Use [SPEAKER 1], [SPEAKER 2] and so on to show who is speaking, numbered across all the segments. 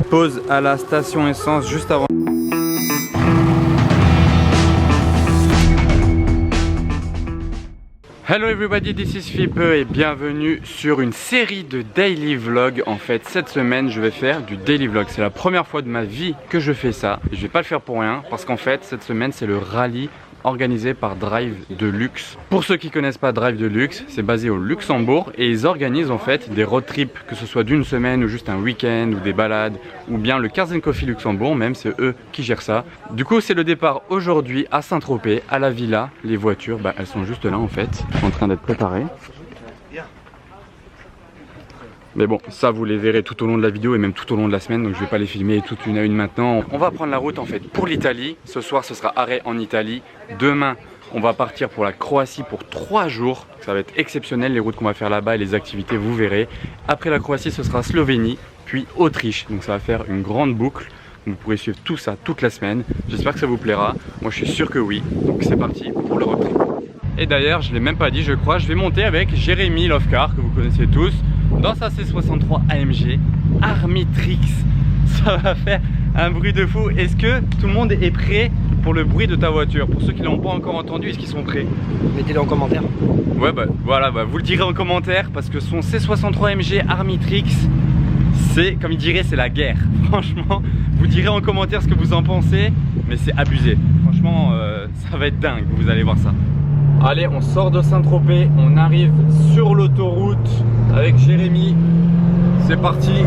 [SPEAKER 1] pause à la station essence juste avant. Hello everybody, this is Philippe et bienvenue sur une série de daily vlogs. En fait, cette semaine, je vais faire du daily vlog. C'est la première fois de ma vie que je fais ça. Et je vais pas le faire pour rien parce qu'en fait, cette semaine, c'est le rallye organisé par Drive Deluxe. Pour ceux qui connaissent pas Drive Deluxe, c'est basé au Luxembourg et ils organisent en fait des road trips, que ce soit d'une semaine ou juste un week-end ou des balades ou bien le Cars & Coffee Luxembourg, même c'est eux qui gèrent ça. Du coup, c'est le départ aujourd'hui à Saint-Tropez, à la villa. Les voitures, elles sont juste là en fait, en train d'être préparées. Mais bon, ça vous les verrez tout au long de la vidéo et même tout au long de la semaine, donc je vais pas les filmer toutes une à une maintenant. On va prendre la route en fait pour l'Italie. Ce soir ce sera arrêt en Italie. Demain on va partir pour la Croatie pour 3 jours. Ça va être exceptionnel les routes qu'on va faire là-bas et les activités, vous verrez. Après la Croatie ce sera Slovénie, puis Autriche. Donc ça va faire une grande boucle. Vous pourrez suivre tout ça toute la semaine. J'espère que ça vous plaira. Moi je suis sûr que oui. Donc c'est parti pour le road trip. Et d'ailleurs je ne l'ai même pas dit, je crois, je vais monter avec Jérémy Lovekar, que vous connaissez tous, dans sa C63 AMG Armitrix. Ça va faire un bruit de fou. Est-ce que tout le monde est prêt pour le bruit de ta voiture? Pour ceux qui ne l'ont pas encore entendu, est-ce qu'ils sont prêts?
[SPEAKER 2] Mettez-le en commentaire.
[SPEAKER 1] Ouais voilà, vous le direz en commentaire parce que son C63 AMG Armitrix, c'est, comme il dirait, c'est la guerre. Franchement, vous direz en commentaire ce que vous en pensez, mais c'est abusé. Franchement, ça va être dingue, vous allez voir ça. Allez, on sort de Saint-Tropez, on arrive sur l'autoroute avec Jérémy. C'est parti.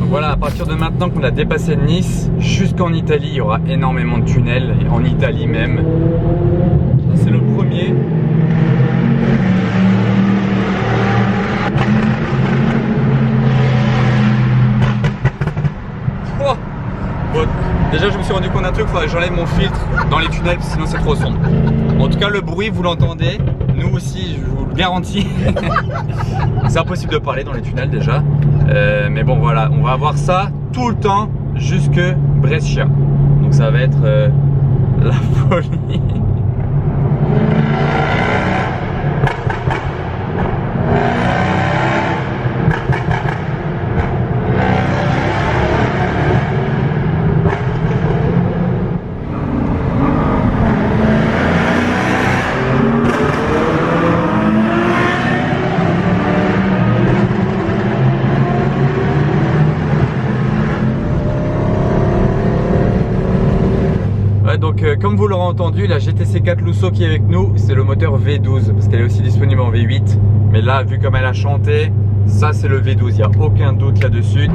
[SPEAKER 1] Voilà, à partir de maintenant qu'on a dépassé Nice, jusqu'en Italie, il y aura énormément de tunnels, et en Italie même. C'est le premier. Oh bon, déjà je me suis rendu compte d'un truc, il faudrait que j'enlève mon filtre dans les tunnels, sinon c'est trop sombre. En tout cas le bruit vous l'entendez, nous aussi je vous le garantis. C'est impossible de parler dans les tunnels déjà. Mais bon voilà, on va avoir ça tout le temps jusque Brescia. Donc ça va être la folie. Donc comme vous l'aurez entendu, la GTC 4 Lusso qui est avec nous, c'est le moteur V12 parce qu'elle est aussi disponible en V8. Mais là, vu comme elle a chanté, ça c'est le V12, il n'y a aucun doute là-dessus.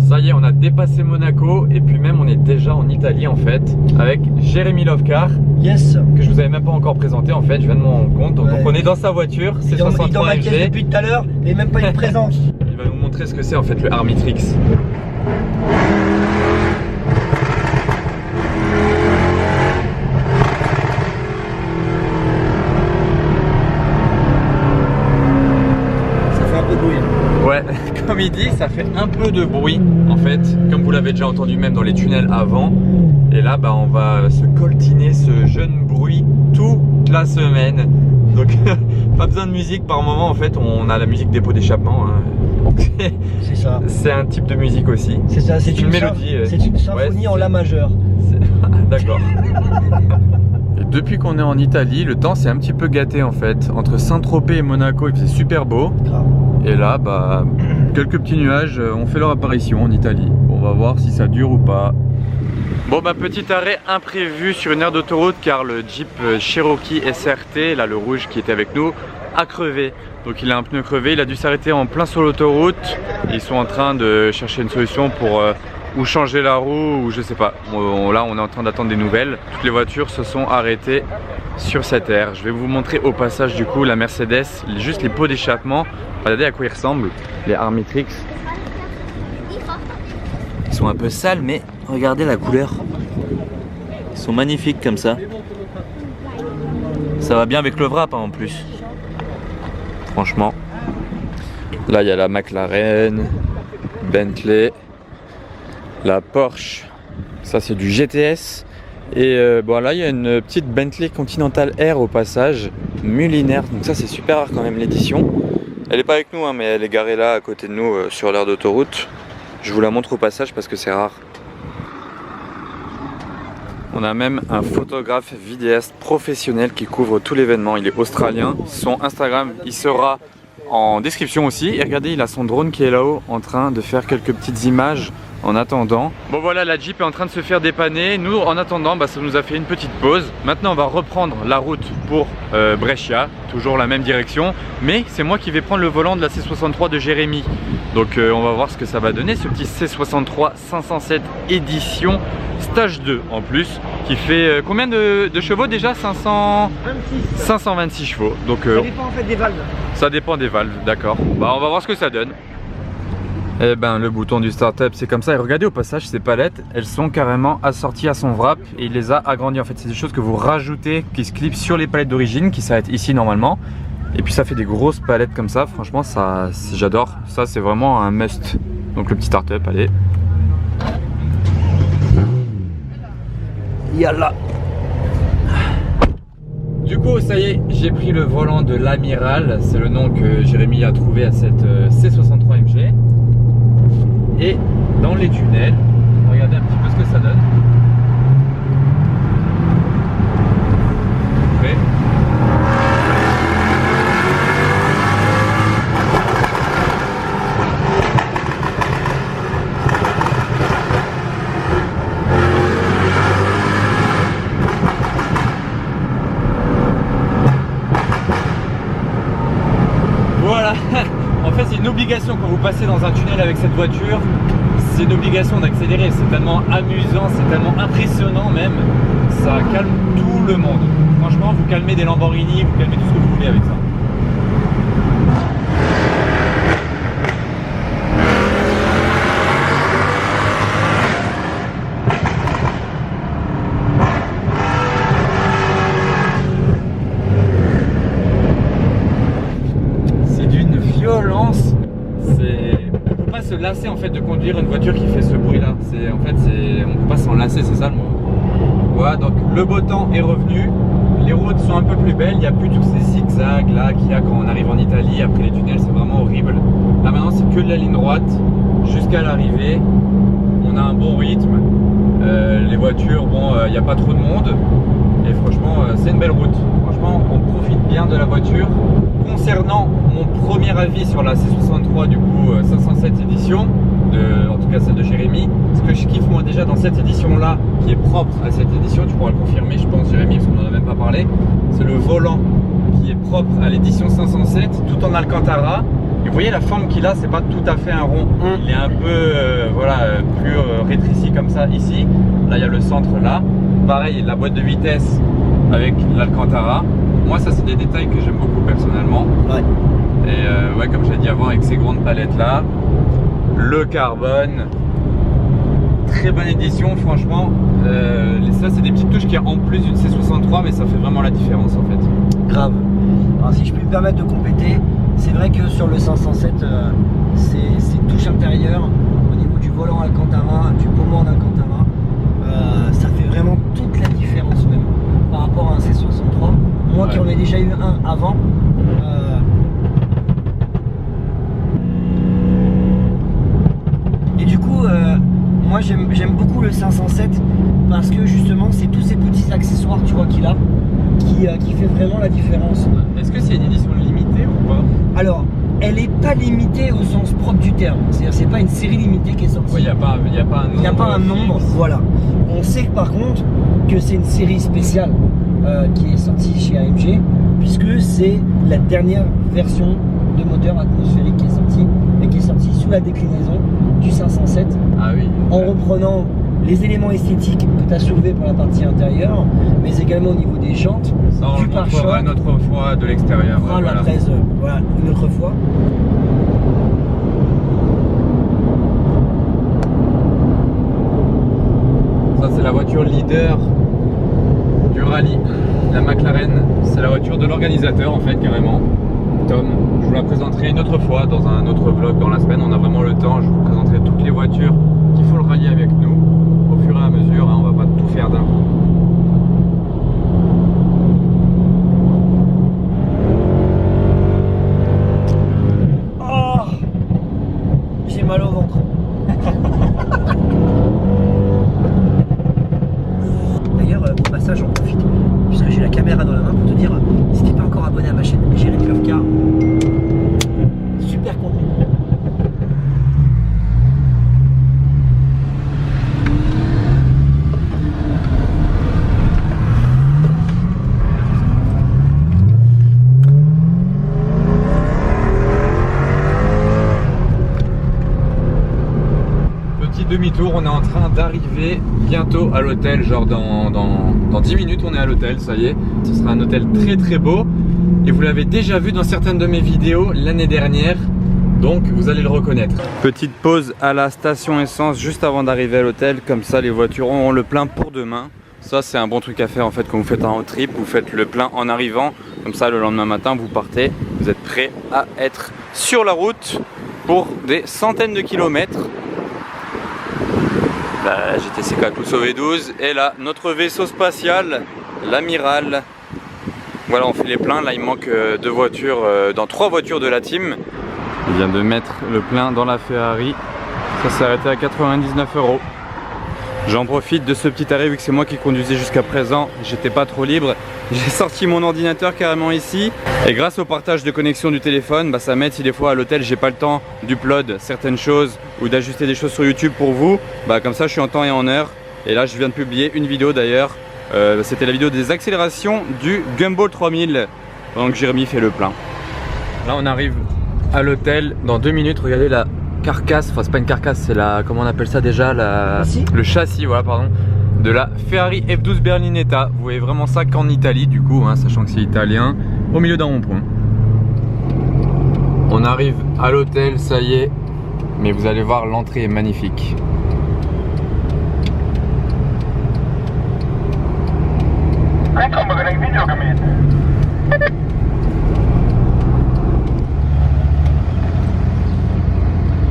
[SPEAKER 1] Ça y est, on a dépassé Monaco et puis même on est déjà en Italie en fait avec Jérémy Lovekar.
[SPEAKER 2] Yes. Que
[SPEAKER 1] je vous avais même pas encore présenté en fait, je viens de m'en rendre compte. Donc on est dans sa voiture, c'est 63
[SPEAKER 2] dans ma caisse depuis tout à l'heure et même pas une présence.
[SPEAKER 1] Il va nous montrer ce que c'est en fait le Armitrix. Ouais, comme il dit, ça fait un peu de bruit en fait, comme vous l'avez déjà entendu même dans les tunnels avant. Et là, on va se coltiner ce jeune bruit toute la semaine. Donc, pas besoin de musique par moment en fait, on a la musique dépôt d'échappement. Hein.
[SPEAKER 2] C'est ça.
[SPEAKER 1] C'est un type de musique aussi.
[SPEAKER 2] C'est ça, c'est une mélodie. C'est une symphonie en La majeur.
[SPEAKER 1] D'accord. Et depuis qu'on est en Italie, le temps s'est un petit peu gâté en fait. Entre Saint-Tropez et Monaco, il faisait super beau.
[SPEAKER 2] Grave.
[SPEAKER 1] Et là, quelques petits nuages ont fait leur apparition en Italie. On va voir si ça dure ou pas. Bon bah petit arrêt imprévu sur une aire d'autoroute car le Jeep Cherokee SRT, là le rouge qui était avec nous, a crevé. Donc il a un pneu crevé, il a dû s'arrêter en plein sur l'autoroute. Ils sont en train de chercher une solution pour ou changer la roue ou je sais pas. Là on est en train d'attendre des nouvelles. Toutes les voitures se sont arrêtées sur cette aire. Je vais vous montrer au passage du coup la Mercedes, juste les pots d'échappement. Regardez à quoi ils ressemblent, les Armitrix.
[SPEAKER 3] Ils sont un peu sales, mais regardez la couleur. Ils sont magnifiques comme ça. Ça va bien avec le wrap hein, en plus. Franchement.
[SPEAKER 1] Là il y a la McLaren, Bentley, la Porsche. Ça c'est du GTS. Et bon là il y a une petite Bentley Continental R au passage, Mulliner. Donc ça c'est super rare quand même l'édition. Elle est pas avec nous hein, mais elle est garée là à côté de nous sur l'aire d'autoroute. Je vous la montre au passage parce que c'est rare. On a même un photographe vidéaste professionnel qui couvre tout l'événement. Il est australien. Son Instagram, il sera en description aussi. Et regardez, il a son drone qui est là-haut en train de faire quelques petites images en attendant. Bon voilà, la Jeep est en train de se faire dépanner. Nous, en attendant, ça nous a fait une petite pause. Maintenant, on va reprendre la route pour Brescia. Toujours la même direction. Mais c'est moi qui vais prendre le volant de la C63 de Jérémy. Donc on va voir ce que ça va donner, ce petit C63 507 édition stage 2 en plus, qui fait combien de chevaux déjà? 526 chevaux. Donc,
[SPEAKER 2] ça dépend en fait des valves.
[SPEAKER 1] Ça dépend des valves, d'accord. Bah on va voir ce que ça donne. Et ben le bouton du start-up c'est comme ça. Et regardez au passage ces palettes, elles sont carrément assorties à son wrap et il les a agrandies. En fait c'est des choses que vous rajoutez qui se clipent sur les palettes d'origine qui s'arrêtent ici normalement. Et puis ça fait des grosses palettes comme ça, franchement ça j'adore. Ça c'est vraiment un must. Donc le petit start-up, allez.
[SPEAKER 2] Yalla.
[SPEAKER 1] Du coup ça y est, j'ai pris le volant de l'Amiral. C'est le nom que Jérémy a trouvé à cette C63 MG. Et dans les tunnels, regardez un petit peu ce que ça donne. Prêt ? Voilà. En fait c'est une obligation quand vous passez dans un tunnel avec cette voiture, c'est une obligation d'accélérer, c'est tellement amusant, c'est tellement impressionnant même, ça calme tout le monde. Franchement vous calmez des Lamborghini, vous calmez tout ce que vous voulez avec ça. Violence, on peut pas se lasser en fait de conduire une voiture qui fait ce bruit là. On peut pas s'en lasser, c'est ça le mot. Voilà, donc le beau temps est revenu, les routes sont un peu plus belles, il n'y a plus tous ces zigzags là qu'il y a quand on arrive en Italie. Après les tunnels c'est vraiment horrible. Là maintenant c'est que de la ligne droite jusqu'à l'arrivée. On a un bon rythme, les voitures, bon il n'y a pas trop de monde et franchement c'est une belle route. Franchement on profite bien de la voiture. Concernant mon premier avis sur la C63 du coup 507 édition, en tout cas celle de Jérémy, ce que je kiffe moi déjà dans cette édition là, qui est propre à cette édition, tu pourras le confirmer je pense Jérémy parce qu'on n'en a même pas parlé, c'est le volant qui est propre à l'édition 507 tout en Alcantara. Et vous voyez la forme qu'il a, c'est pas tout à fait un rond, il est un peu plus rétréci comme ça ici. Là il y a le centre là, pareil la boîte de vitesse avec l'Alcantara. Moi ça c'est des détails que j'aime beaucoup personnellement.
[SPEAKER 2] Ouais.
[SPEAKER 1] Et ouais comme j'ai dit avant avec ces grandes palettes là, le carbone, très bonne édition franchement. Ça c'est des petites touches qui en plus d'une C63 mais ça fait vraiment la différence en fait.
[SPEAKER 2] Grave. Alors si je peux me permettre de compléter, c'est vrai que sur le 507 ces touches intérieures au niveau du volant Alcantara, du pommeau en Alcantara, ça fait vraiment toute la différence même par rapport à un C63. Moi qui en ai déjà eu un avant, et du coup moi j'aime beaucoup le 507 parce que justement c'est tous ces petits accessoires tu vois qu'il a qui fait vraiment la différence.
[SPEAKER 1] Est-ce que c'est une édition limitée ou pas?
[SPEAKER 2] Alors elle n'est pas limitée au sens propre du terme, c'est-à-dire c'est pas une série limitée qui est sortie.
[SPEAKER 1] Il n'y a pas un nombre.
[SPEAKER 2] Il n'y a pas un nombre, voilà. On sait par contre que c'est une série spéciale qui est sortie chez AMG, puisque c'est la dernière version de moteur atmosphérique qui est sortie, et qui est sortie sous la déclinaison du 507.
[SPEAKER 1] Ah oui.
[SPEAKER 2] En reprenant les éléments esthétiques que tu as soulevés pour la partie intérieure, mais également au niveau des jantes,
[SPEAKER 1] ça, on
[SPEAKER 2] du
[SPEAKER 1] le
[SPEAKER 2] pare-choc.
[SPEAKER 1] montrera une autre fois de l'extérieur.
[SPEAKER 2] On fera la presse, voilà, une autre fois.
[SPEAKER 1] Ça, c'est la voiture leader du rallye, la McLaren. C'est la voiture de l'organisateur en fait, carrément. Tom, je vous la présenterai une autre fois dans un autre vlog dans la semaine. On a vraiment le temps, je vous présenterai toutes les voitures qui font le rallye avec nous au fur et à mesure, hein, on va pas tout faire d'un coup.
[SPEAKER 2] Oh, j'ai mal au ventre. D'ailleurs, au passage, j'en profite, puisque j'ai la caméra dans la main pour te dire, si t'es pas encore abonné à ma chaîne, Jérémy Lovka, super contenu.
[SPEAKER 1] Demi-tour, on est en train d'arriver bientôt à l'hôtel, genre dans 10 minutes on est à l'hôtel, ça y est. Ce sera un hôtel très très beau et vous l'avez déjà vu dans certaines de mes vidéos l'année dernière, donc vous allez le reconnaître. Petite pause à la station essence juste avant d'arriver à l'hôtel, comme ça les voitures auront le plein pour demain. Ça c'est un bon truc à faire en fait quand vous faites un road trip, vous faites le plein en arrivant, comme ça le lendemain matin vous partez, vous êtes prêt à être sur la route pour des centaines de kilomètres. La GTC Kakuso V12 et là notre vaisseau spatial, l'Amiral. Voilà, on fait les pleins, là il manque 2 voitures dans 3 voitures de la team. Il vient de mettre le plein dans la Ferrari, ça s'est arrêté à 99 €. J'en profite de ce petit arrêt vu que c'est moi qui conduisais jusqu'à présent, j'étais pas trop libre. J'ai sorti mon ordinateur carrément ici et grâce au partage de connexion du téléphone, bah, ça m'aide si des fois à l'hôtel j'ai pas le temps d'upload certaines choses ou d'ajuster des choses sur YouTube pour vous. Bah, comme ça je suis en temps et en heure. Et là je viens de publier une vidéo d'ailleurs, c'était la vidéo des accélérations du Gumball 3000. Donc Jérémy fait le plein. Là on arrive à l'hôtel dans 2 minutes, regardez la carcasse, enfin c'est pas une carcasse, c'est la, comment on appelle ça déjà, le châssis, voilà pardon, de la Ferrari F12 Berlinetta. Vous voyez vraiment ça qu'en Italie du coup, hein, sachant que c'est italien, au milieu d'un rond-point. On arrive à l'hôtel, ça y est, mais vous allez voir l'entrée est magnifique.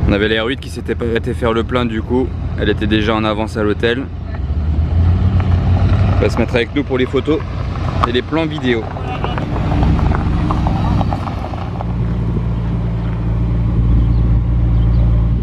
[SPEAKER 1] On avait la R8 qui s'était arrêtée faire le plein, du coup elle était déjà en avance à l'hôtel. Elle va se mettre avec nous pour les photos et les plans vidéo.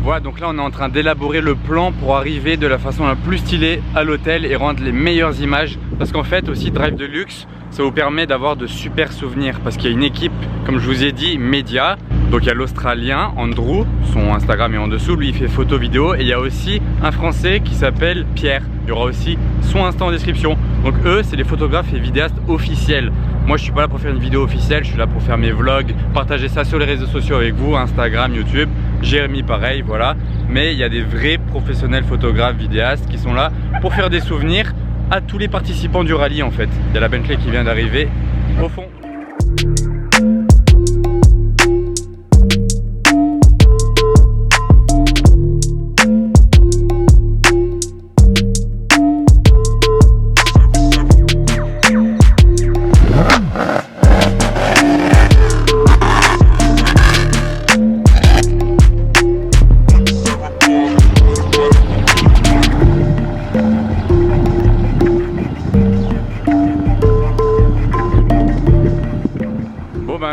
[SPEAKER 1] Voilà, donc là on est en train d'élaborer le plan pour arriver de la façon la plus stylée à l'hôtel et rendre les meilleures images. Parce qu'en fait aussi Drive de Luxe, ça vous permet d'avoir de super souvenirs. Parce qu'il y a une équipe, comme je vous ai dit, média. Donc il y a l'Australien, Andrew, son Instagram est en dessous, lui il fait photo vidéo. Et il y a aussi un Français qui s'appelle Pierre, il y aura aussi son Insta en description. Donc eux c'est les photographes et vidéastes officiels. Moi je suis pas là pour faire une vidéo officielle, je suis là pour faire mes vlogs, partager ça sur les réseaux sociaux avec vous, Instagram, YouTube. Jérémy pareil, voilà. Mais il y a des vrais professionnels photographes, vidéastes qui sont là pour faire des souvenirs à tous les participants du rallye en fait. Il y a la Bentley qui vient d'arriver au fond.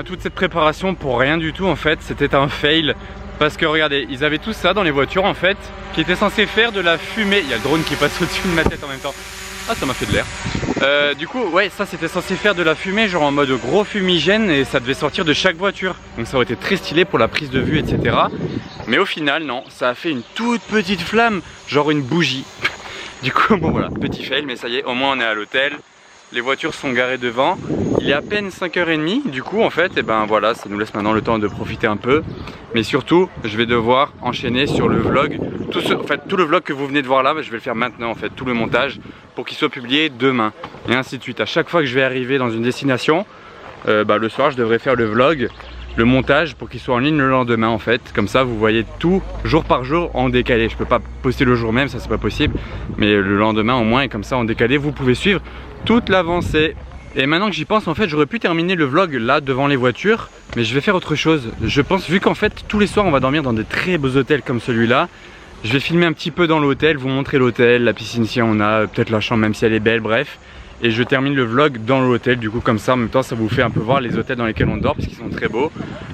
[SPEAKER 1] Toute cette préparation pour rien du tout en fait, c'était un fail parce que regardez, ils avaient tout ça dans les voitures en fait qui était censé faire de la fumée. Il y a le drone qui passe au-dessus de ma tête en même temps. Ah, ça m'a fait de l'air. Du coup ouais, ça c'était censé faire de la fumée genre en mode gros fumigène et ça devait sortir de chaque voiture, donc ça aurait été très stylé pour la prise de vue etc. Mais au final non, ça a fait une toute petite flamme, genre une bougie. Du coup bon voilà, petit fail, mais ça y est, au moins on est à l'hôtel. Les voitures sont garées devant. Il est à peine 5h30, du coup en fait, et ben voilà, ça nous laisse maintenant le temps de profiter un peu. Mais surtout, je vais devoir enchaîner sur le vlog. Tout le vlog que vous venez de voir là, je vais le faire maintenant en fait, tout le montage, pour qu'il soit publié demain. Et ainsi de suite. À chaque fois que je vais arriver dans une destination, le soir je devrais faire le vlog, le montage pour qu'il soit en ligne le lendemain en fait. Comme ça vous voyez tout jour par jour en décalé. Je peux pas poster le jour même, ça c'est pas possible. Mais le lendemain au moins, et comme ça en décalé, vous pouvez suivre toute l'avancée. Et maintenant que j'y pense, en fait j'aurais pu terminer le vlog là devant les voitures, mais je vais faire autre chose. Je pense, vu qu'en fait tous les soirs on va dormir dans des très beaux hôtels comme celui-là, je vais filmer un petit peu dans l'hôtel, vous montrer l'hôtel, la piscine si on a, peut-être la chambre même si elle est belle, bref. Et je termine le vlog dans l'hôtel, du coup comme ça en même temps ça vous fait un peu voir les hôtels dans lesquels on dort parce qu'ils sont très beaux.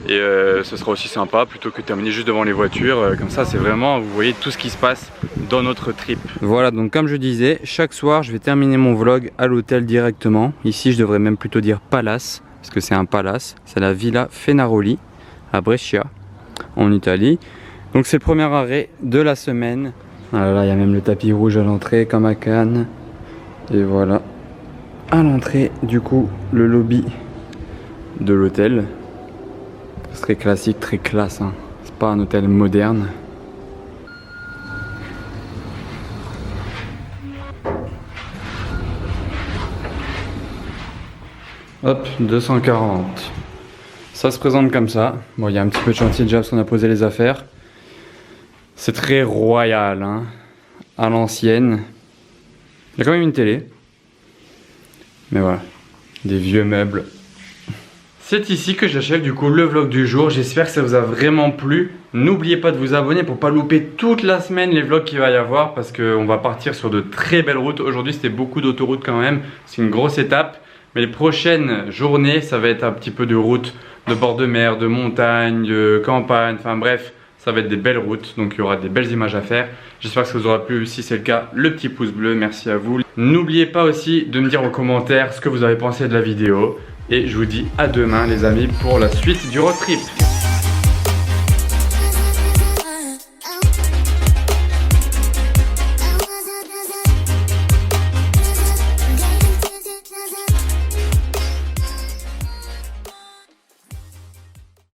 [SPEAKER 1] Et ce sera aussi sympa plutôt que de terminer juste devant les voitures, comme ça c'est vraiment, vous voyez tout ce qui se passe dans notre trip. Voilà, donc comme je disais, chaque soir je vais terminer mon vlog à l'hôtel directement. Ici je devrais même plutôt dire palace, parce que c'est un palace, c'est la Villa Fenaroli à Brescia en Italie. Donc c'est le premier arrêt de la semaine. Ah là, il y a même le tapis rouge à l'entrée comme à Cannes. Et voilà. À l'entrée, du coup, le lobby de l'hôtel. C'est très classique, très classe, hein. C'est pas un hôtel moderne. Hop, 240. Ça se présente comme ça. Bon, il y a un petit peu de chantier déjà parce qu'on a posé les affaires. C'est très royal, hein, à l'ancienne. Il y a quand même une télé. Mais voilà, des vieux meubles. C'est ici que j'achève du coup le vlog du jour. J'espère que ça vous a vraiment plu. N'oubliez pas de vous abonner pour pas louper toute la semaine les vlogs qu'il va y avoir, parce qu'on va partir sur de très belles routes. Aujourd'hui c'était beaucoup d'autoroutes quand même, c'est une grosse étape. Mais les prochaines journées ça va être un petit peu de route de bord de mer, de montagne, de campagne, enfin bref. Ça va être des belles routes, donc il y aura des belles images à faire. J'espère que ça vous aura plu. Si c'est le cas, le petit pouce bleu, merci à vous. N'oubliez pas aussi de me dire en commentaire ce que vous avez pensé de la vidéo. Et je vous dis à demain les amis pour la suite du road trip.